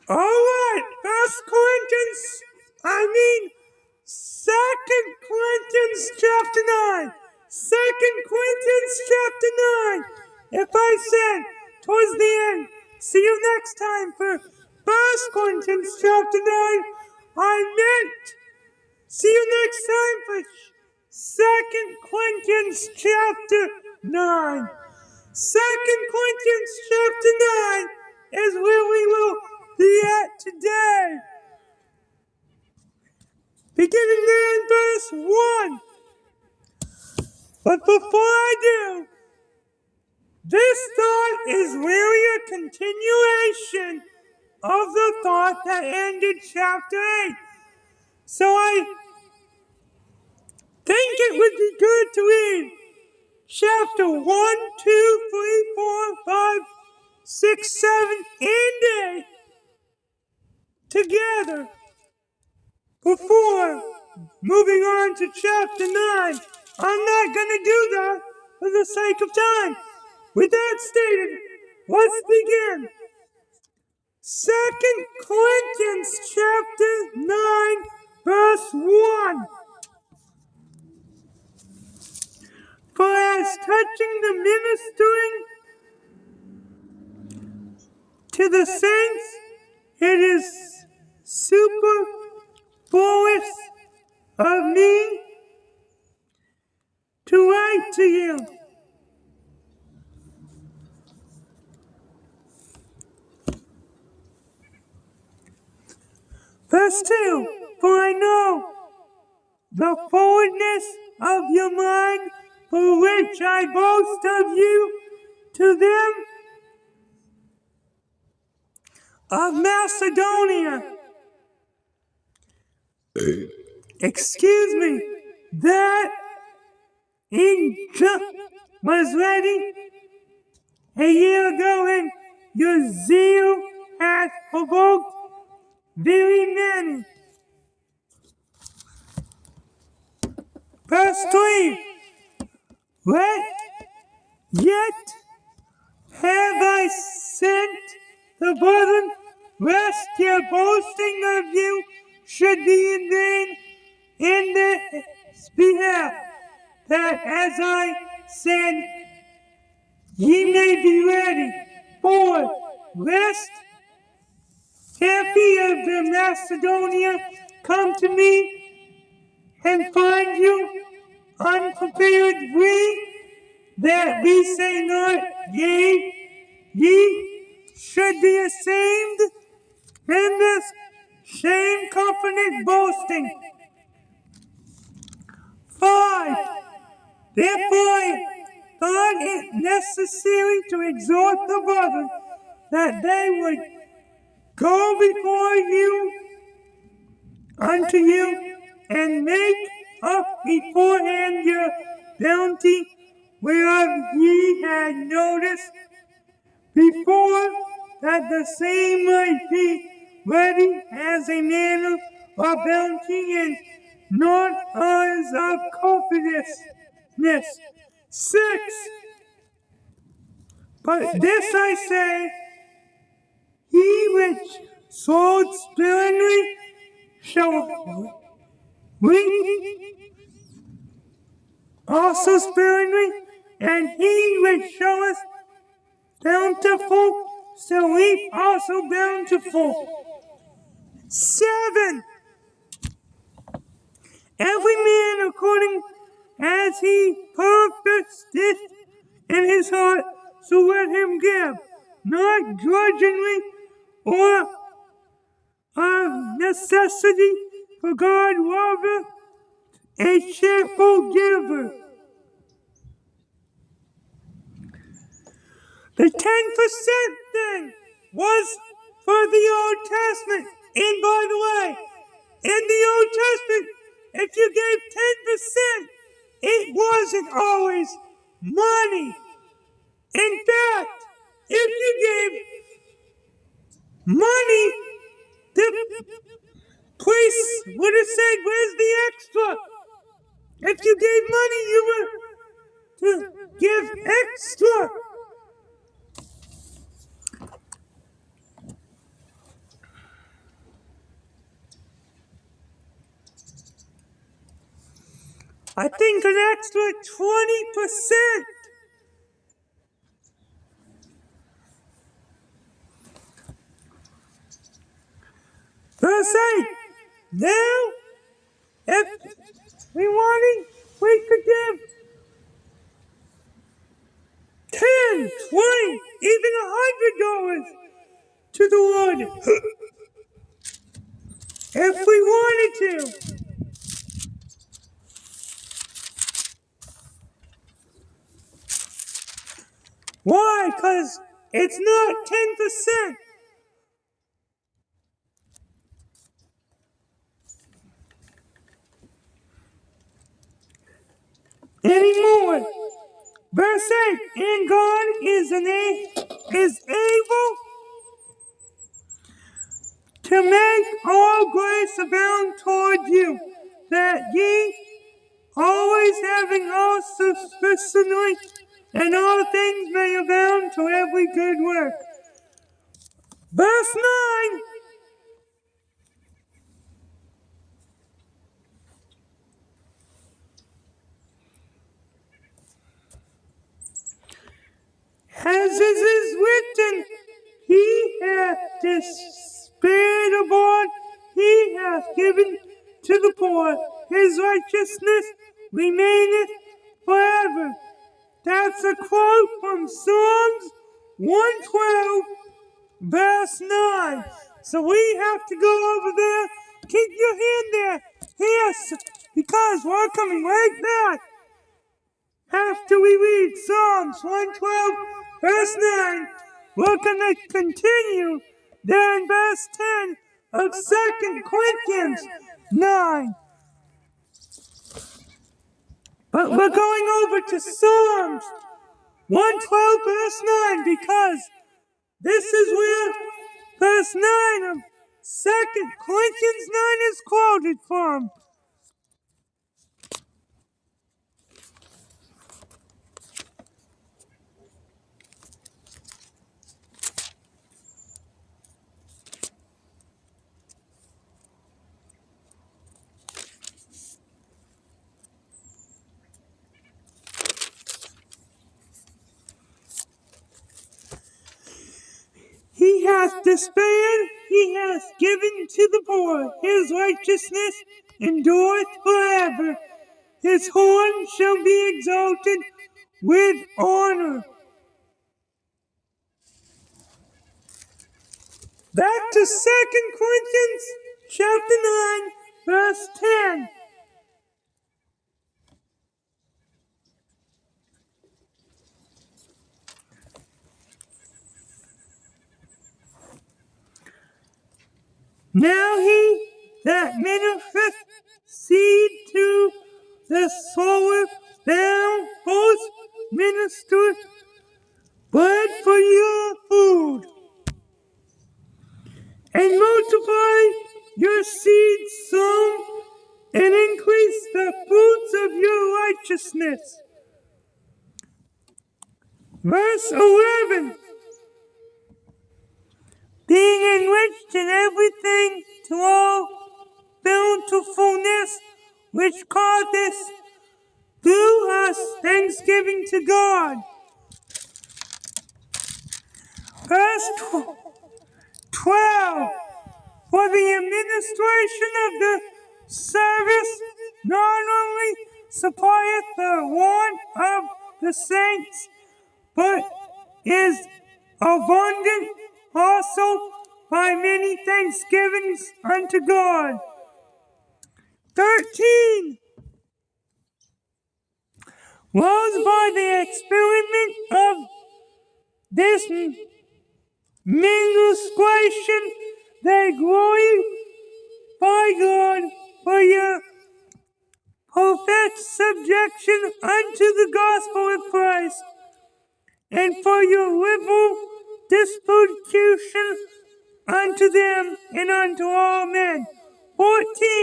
All right, Second Corinthians chapter 9. Second Corinthians chapter 9. If I said towards the end, see you next time for First Corinthians chapter 9, I meant see you next time for Second Corinthians chapter 9. Second Corinthians chapter 9 is where we will be at today. Beginning there in verse 1. But before I do, this thought is really a continuation of the thought that ended chapter 8. So I think it would be good to read chapter 1, 2, 3, 4, 5, 6, 7, and 8 together before moving on to chapter 9. I'm not going to do that for the sake of time. With that stated, let's begin. Second Corinthians chapter 9, verse 1. For as touching the ministering to the saints, it is superfluous of me to write to you. Verse 2, for I know the forwardness of your mind, for which I boast of you to them of Macedonia. Excuse me, that was ready a year ago, and your zeal hath provoked very many. Verse 3, yet have I sent the brethren, lest your boasting of you should be in vain in this behalf, that as I said, ye may be ready, for lest half of the Macedonia come to me and find you unprepared, that we say not, ye should be ashamed in this shame confident boasting. 5. Therefore I thought it necessary to exhort the brethren that they would go before you unto you and make up beforehand your bounty, whereof ye had noticed before, that the same might be ready as a manner of bounty and not as of covetousness. 6. But this I say, he which sowed sparingly shall reap also sparingly, and he which showeth bountiful shall reap also bountiful. 7. Every man according as he purposeth in his heart, so let him give, not grudgingly or of necessity, for God loveth a cheerful giver. The 10% thing was for the Old Testament. And by the way, in the Old Testament, if you gave 10%, it wasn't always money. In fact, if you gave money, the priest would have said, where's the extra? If you gave money, you were to give extra. I think an extra 20%. Verse 8. Now, if we wanted, we could give 10, 20, even $100 to the Lord. If we wanted to. Why? Because it's not 10%. Anymore. Verse 8, and God is able to make all grace abound toward you, that ye, always having all sufficiently, and all things may abound to every good work. Verse 9, as it is written, he hath despaired abroad, he hath given to the poor, his righteousness remaineth forever. That's a quote from Psalms 112, verse 9. So we have to go over there. Keep your hand there. Yes, because we're coming right back after we read Psalms 112, verse 9. We're going to continue there in verse 10 of 2 Corinthians 9. But we're going over to Psalms 112, verse 9, because this is where verse 9 of 2 Corinthians 9 is quoted from. He hath despaired, he hath given to the poor, his righteousness endureth forever. His horn shall be exalted with honor. Back to 2 Corinthians chapter 9, verse 10. Now he that ministereth seed to the sower, thou both ministereth bread for your food, and multiply your seed sown, and increase the fruits of your righteousness. Verse 11. Being enriched in everything to all bountifulness, which causeth through us thanksgiving to God. Verse 12. For the administration of the service not only supplieth the want of the saints, but is abundant also by many thanksgivings unto God. 13. Was by the experiment of this ministration they glorify God for your perfect subjection unto the gospel of Christ, and for your liberal disposition unto them and unto all men. 14.